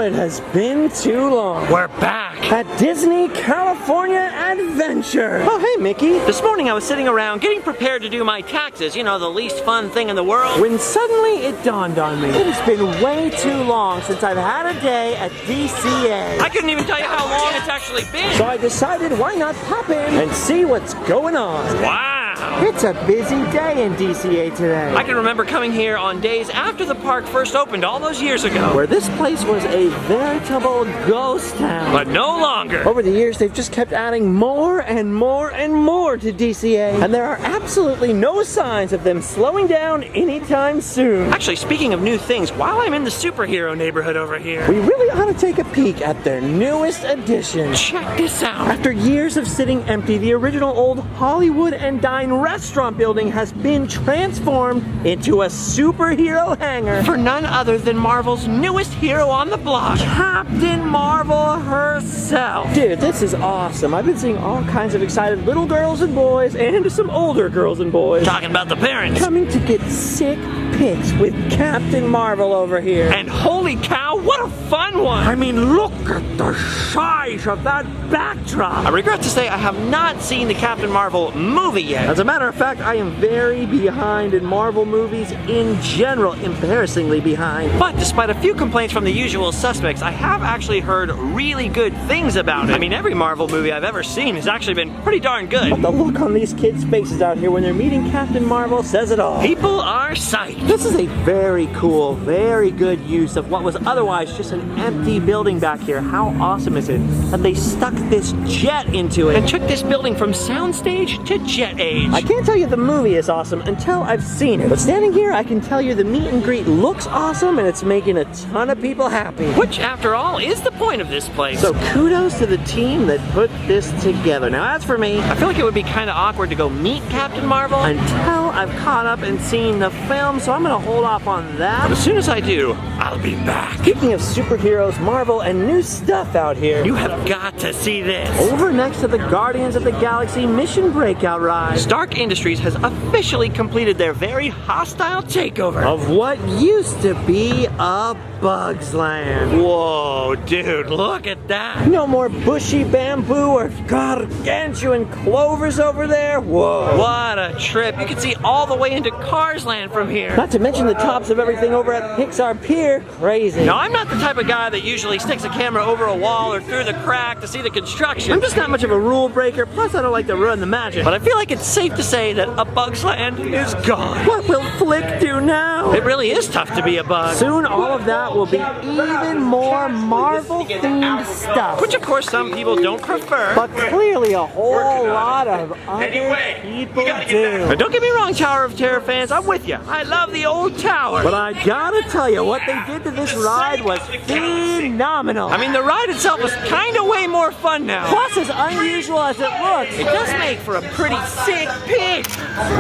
it has been too long. We're back At Disney California Adventure. Oh, hey, Mickey. This morning I was sitting around getting prepared to do my taxes, you know, the least fun thing in the world. When suddenly it dawned on me, it has been way too long since I've had a day at DCA. I couldn't even tell you how long it's actually been. So I decided why not pop in and see what's going on. Wow. It's a busy day in DCA today. I can remember coming here on days after the park first opened all those years ago. Where this place was a veritable ghost town. But no longer. Over the years, they've just kept adding more and more and more to DCA. And there are absolutely no signs of them slowing down anytime soon. Actually, speaking of new things, while I'm in the superhero neighborhood over here, We really ought to take a peek at their newest addition. check this out. After years of sitting empty, the original old Hollywood and Dine restaurant building has been transformed into a superhero hangar For none other than Marvel's newest hero on the block. Captain Marvel herself. Dude, this is awesome. I've been seeing all kinds of excited little girls and boys and some older girls and boys Talking about the parents. coming to get sick pics with Captain Marvel over here. And holy cow, what a fun one! I mean, look at the size of that backdrop. I regret to say I have not seen the Captain Marvel movie yet. As a matter of fact, I am very behind in Marvel movies in general, embarrassingly behind. But despite a few complaints from the usual suspects, I have actually heard really good things about it. I mean, every Marvel movie I've ever seen has actually been pretty darn good. The look on these kids' faces out here when they're meeting Captain Marvel says it all. People are psyched. This is a very cool, very good use of what was otherwise just an empty building back here. How awesome is it that they stuck this jet into it? And took this building from soundstage to jet age. I can't tell you the movie is awesome until I've seen it. But standing here, I can tell you the meet and greet looks awesome and it's making a ton of people happy. Which, after all, is the point of this place. So kudos to the team that put this together. Now as for me, I feel like it would be kind of awkward to go meet Captain Marvel. until I've caught up and seen the film, so I'm gonna hold off on that. As soon as I do, I'll be back. Speaking of superheroes, Marvel, and new stuff out here, You have got to see this. over next to the Guardians of the Galaxy Mission Breakout ride Stark Industries has officially completed their very hostile takeover. of what used to be a Bug's Land. Whoa, dude, look at that. No more bushy bamboo or gargantuan clovers over there. Whoa. What a trip. You can see all the way into Cars Land from here. Not to mention the tops of everything over at Pixar Pier. Crazy. Now, I'm not the type of guy that usually sticks a camera over a wall or through the crack to see the construction. I'm just not much of a rule breaker, plus I don't like to ruin the magic. But I feel like it's safe to say that a Bug's Land is gone. What will Flick do now? It really is tough to be a bug. Soon all of that will be even more Marvel-themed stuff. Which, of course, some people don't prefer. But clearly a whole lot of other people do. Now, don't get me wrong, Tower of Terror fans, I'm with you. I love the old tower. But I gotta tell you, what they did to this ride was phenomenal. I mean, the ride itself was kind of way more fun now. Plus, as unusual as it looks, It does make for a pretty sick pic.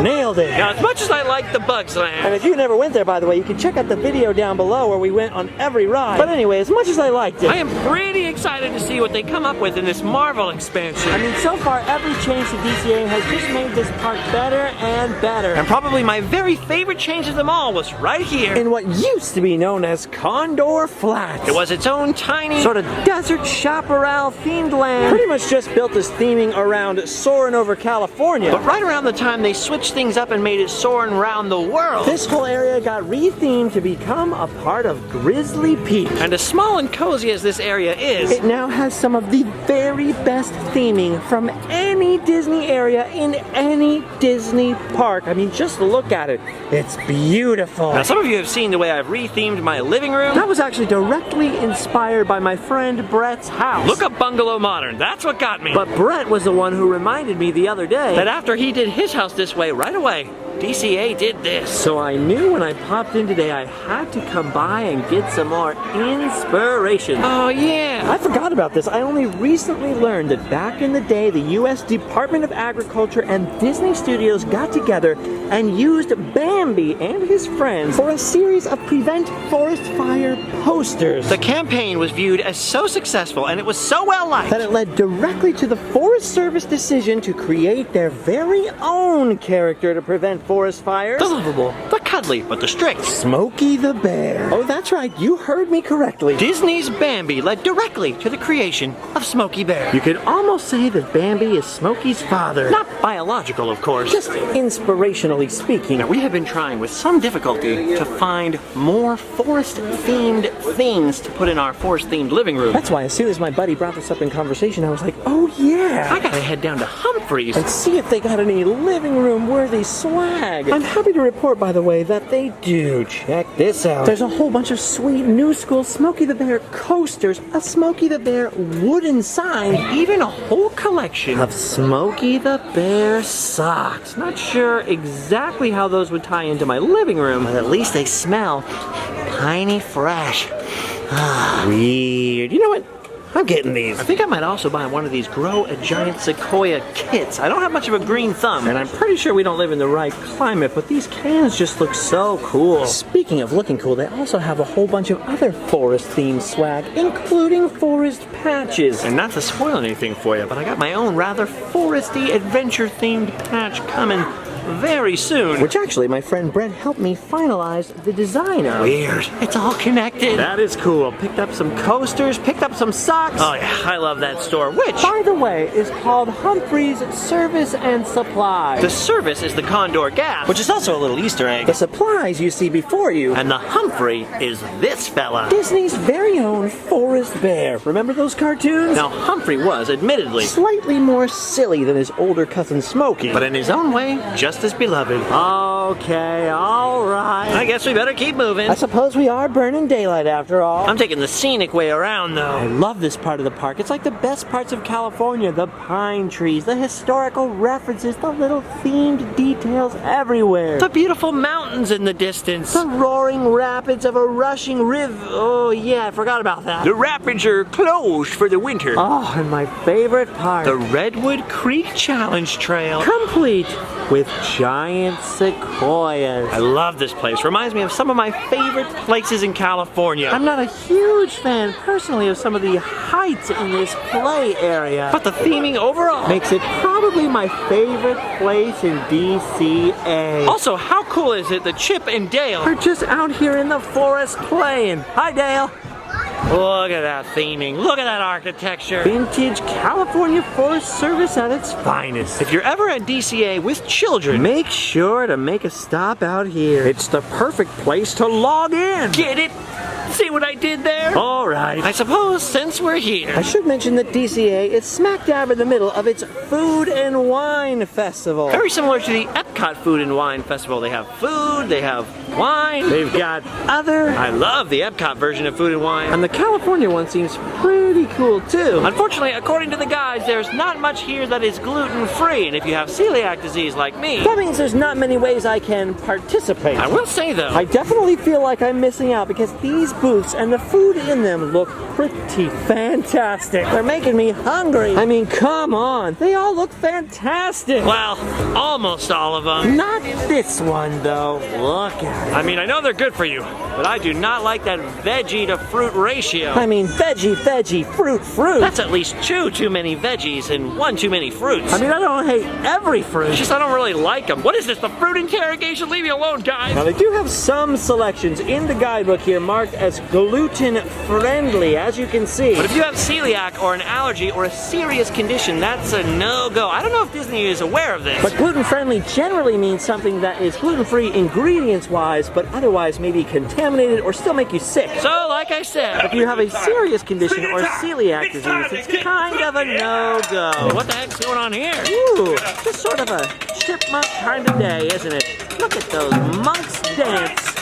nailed it. Now, as much as I like the Bug's And Land, if you never went there, by the way, you can check out the video down below where we went on every ride. But anyway, as much as I liked it, I am pretty excited to see what they come up with in this Marvel expansion. I mean, so far every change to DCA has just made this park better and better. And probably my very favorite change of them all was right here. In what used to be known as Condor Flats. It was its own tiny sort of desert chaparral themed land. Pretty much just built this theming around soaring over California. But right around the time they switched things up and made it soaring around the world. This whole area got rethemed to become a part of Grizzly Peak. And as small and cozy as this area is, It now has some of the very best theming from any Disney area in any Disney park. I mean, just look at it. It's beautiful. now some of you have seen the way I've rethemed my living room. That was actually directly inspired by my friend Brett's house. Look up Bungalow Modern, that's what got me. But Brett was the one who reminded me the other day That after he did his house this way, right away, DCA did this. So I knew when I popped in today I had to come by and get some more inspiration. Oh yeah. I forgot about this. I only recently learned that back in the day, the U.S. Department of Agriculture and Disney Studios got together and used Bambi and his friends for a series of Prevent Forest Fire posters. The campaign was viewed as so successful and it was so well liked That it led directly to the Forest Service decision to create their very own character to prevent forest fires. The lovable, the cuddly, but the strict Smokey the Bear. Oh, that's right. You heard me correctly. Disney's Bambi led directly to the creation of Smokey Bear. You could almost say that Bambi is Smokey's father. Not biological, of course. Just inspirationally speaking. Now, we have been trying with some difficulty to find more forest-themed things to put in our forest-themed living room. That's why as soon as my buddy brought this up in conversation, I was like, oh yeah. I gotta head down to Humphreys And see if they got any living room worthy swag. I'm happy to report, by the way, that they do. Check this out. There's a whole bunch of sweet new school Smokey the Bear coasters, a Smokey the Bear wooden sign, even a whole collection of Smokey the Bear socks. Not sure exactly how those would tie into my living room, but at least they smell piney fresh. Weird. You know what? I'm getting these. I think I might also buy one of these Grow a Giant Sequoia kits. I don't have much of a green thumb. And I'm pretty sure we don't live in the right climate, but these cans just look so cool. Speaking of looking cool, they also have a whole bunch of other forest-themed swag, including forest patches. And not to spoil anything for you, but I got my own rather foresty, adventure-themed patch coming very soon. Which actually, my friend Brett helped me finalize the design of. Weird. It's all connected. That is cool. Picked up some coasters, picked up some socks. Oh yeah, I love that store. Which, by the way, is called Humphreys Service and Supply. The service is the Condor gas, which is also a little Easter egg. The supplies you see before you. And the Humphrey is this fella. Disney's very own Forest Bear. Remember those cartoons? Now, Humphrey was, admittedly, slightly more silly than his older cousin Smokey. but in his own way, just as beloved. Okay, alright. I guess we better keep moving. I suppose we are burning daylight after all. I'm taking the scenic way around, I though. love this part of the park. It's like the best parts of California. The pine trees, the historical references, the little themed details everywhere. The beautiful mountains in the distance. The roaring rapids of a rushing river. Oh yeah, I forgot about that. The rapids are closed for the winter. Oh, and my favorite part. The Redwood Creek Challenge Trail. Complete with giant sequoias. I love this place. Reminds me of some of my favorite places in California. I'm not a huge fan personally of some of the heights in this play area, But the theming overall makes it probably my favorite place in DCA. Also, how cool is it that Chip and Dale We're just out here in the forest playing. Hi, Dale. Look at that theming. Look at that architecture. Vintage California Forest Service at its finest. If you're ever at DCA with children, Make sure to make a stop out here. It's the perfect place to log in. get it? See what I did there? All right. I suppose since we're I here, should mention that DCA is smack dab in the middle of its Food and Wine Festival. very similar to the Epcot Food and Wine Festival. They have food, they have wine. They've got other, I love the Epcot version of Food and Wine. and the California one seems pretty cool too. Unfortunately, according to the guides, there's not much here that is gluten-free, and if you have celiac disease like me, That means there's not many ways I can participate. I will say though, I definitely feel like I'm missing out because these booths and the food in them look pretty fantastic. They're making me hungry. I mean, come on. They all look fantastic. well, almost all of them. Not this one, though. Look at it. I mean, I know they're good for you, but I do not like that veggie to fruit ratio. I mean, veggie, fruit. That's at least two too many veggies and one too many fruits. I mean, I don't hate every fruit. It's just I don't really like them. What is this, the fruit interrogation? Leave me alone, guys. Now, they do have some selections in the guidebook here marked as gluten-friendly, as you can see. But if you have celiac or an allergy or a serious condition, that's a no-go. I don't know if Disney is aware of this. But gluten-friendly generally means something that is gluten-free ingredients-wise, but otherwise may be contaminated or still make you sick. So, like I said, If you have a serious condition or celiac disease, it's kind of a no-go. what the heck's going on here? Ooh, just sort of a chipmunk kind of day, isn't it? Look at those monks dance.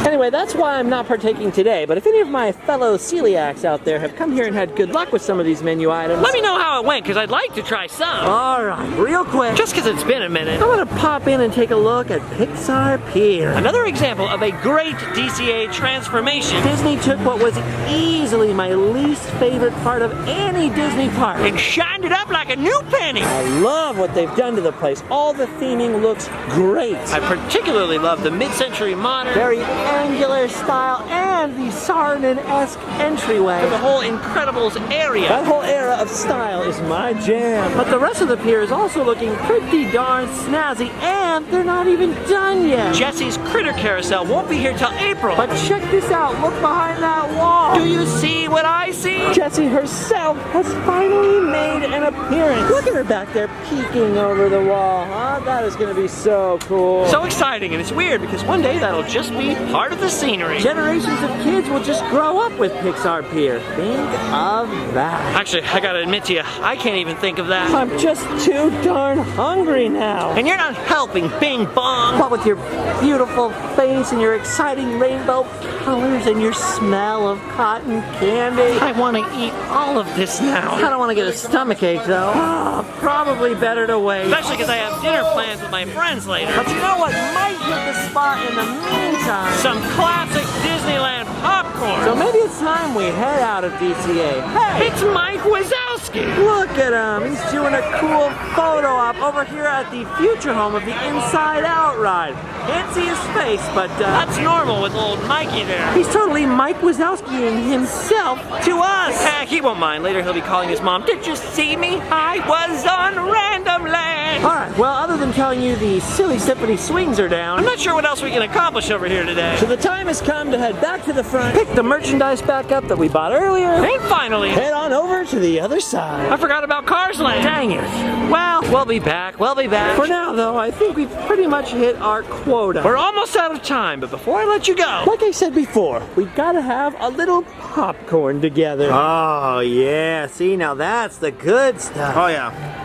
Anyway, that's why I'm not partaking today, but if any of my fellow celiacs out there have come here and had good luck with some of these menu items, Let me know how it went, because I'd like to try some. Alright, real quick, Just because it's been a minute. I'm gonna pop in and take a look at Pixar Pier. Another example of a great DCA transformation Disney took what was easily my least favorite part of any Disney park. and shined it up like a new penny. I love what they've done to the place. All the theming looks great. I particularly love the mid-century modern, Very angular style and the Sarnan-esque entryway. The whole Incredibles area. That whole era of style is my jam. But the rest of the pier is also looking pretty darn snazzy, and they're not even done yet. Jesse's Critter Carousel won't be here till April. But check this out, look behind that wall. Do you see what I see? Jessie herself has finally made an appearance. Look at her back there peeking over the wall, huh? That is gonna be so cool. So exciting, and it's weird because one day that'll just be part of the scenery. Generations of kids will just grow up with Pixar Pier. Think of that. Actually, I gotta admit to you, I can't even think of that. I'm just too darn hungry now. And you're not helping, Bing Bong. What with your beautiful face and your exciting rainbow colors and your smell of cotton candy. I want to eat all of this now. I don't want to get a stomachache though. Oh, probably better to wait. Especially because I have dinner plans with my friends later. But you know what might hit the spot in the meantime? Some classic Disneyland popcorn. So maybe it's time we head out of DCA. Hey! It's Mike Wazowski. Look at him. He's doing a cool photo op over here at the future home of the Inside Out ride. Can't see his face, but that's normal with old Mikey there. He's totally Mike Wazowski-ing himself to us. He won't mind. Later he'll be calling his mom, "Did you see me? I was on Random Land." Alright, well, other than telling you the silly Sippity swings are down, I'm not sure what else we can accomplish over here today. so the time has come to head back to the front, pick the merchandise back up that we bought earlier, And finally, head on over to the other side. I forgot about Cars Land. Dang it. Well, we'll be back. We'll be back. For now, though, I think we've pretty much hit our quota. We're almost out of time, but before I let you go, Like I said before, we gotta have a little popcorn together. Oh, yeah. See, now that's the good stuff. Oh yeah.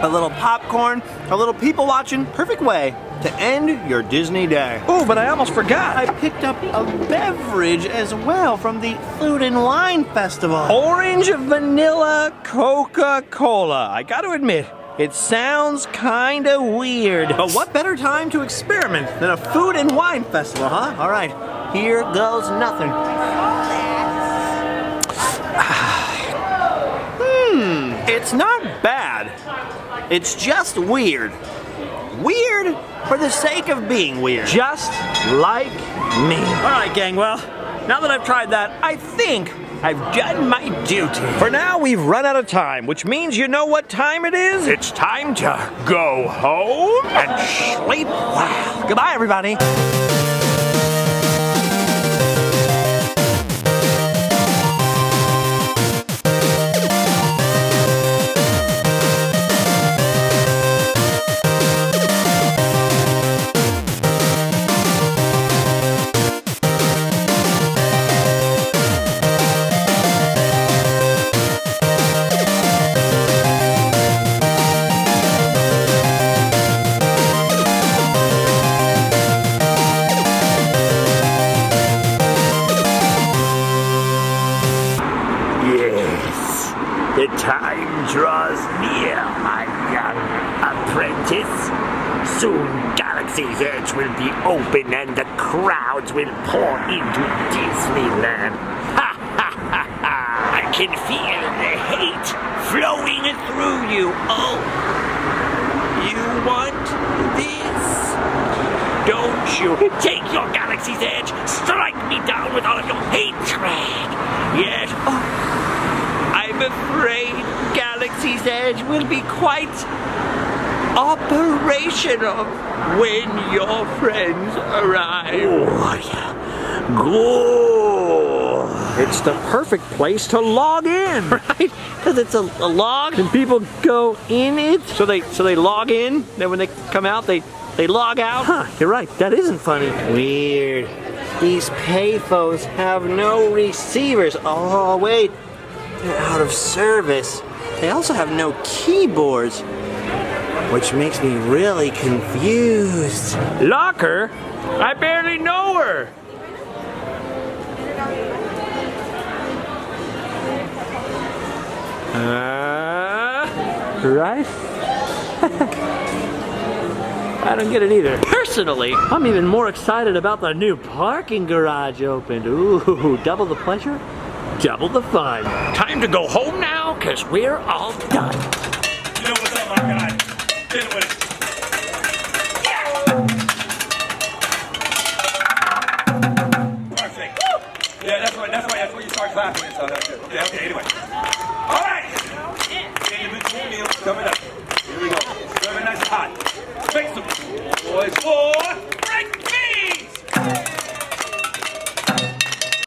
A little popcorn, a little people watching, perfect way to end your Disney day. oh, but I almost forgot. I picked up a beverage as well from the Food and Wine Festival. Orange vanilla Coca-Cola. I got to admit, it sounds kind of weird. But what better time to experiment than a Food and Wine Festival, huh? All right, here goes nothing. It's not bad. It's just weird. Weird for the sake of being weird. Just like me. All right, gang, well, now that I've tried that, I think I've done my duty. For now, we've run out of time, which means you know what time it is? It's time to go home and sleep well. Goodbye, everybody. The time draws near, my young apprentice. Soon Galaxy's Edge will be open and the crowds will pour into Disneyland. Ha ha ha ha! I can feel the hate flowing through you. Oh, you want this? Don't you? Take your Galaxy's Edge, strike me down with all of your hatred. Yes. Oh. I'm afraid Galaxy's Edge will be quite operational when your friends arrive. Good. It's the perfect place to log in, right? Because it's a log and people go in it. So they log in, then when they come out, they log out? Huh, you're right. That isn't funny. Weird. These payphones have no receivers. Oh, wait. They're out of service. They also have no keyboards, which makes me really confused. Locker? I barely know her. Right? I don't get it either. Personally, I'm even more excited about the new parking garage opened. Ooh, double the pleasure, double the fun. time to go home now, because we're all done. You know what's up, my guy? Get with it. That's what you start clapping and stuff. That's it. Okay, anyway. All right. Individual meals coming up. Here we go. Serving nice and hot. Make some boys.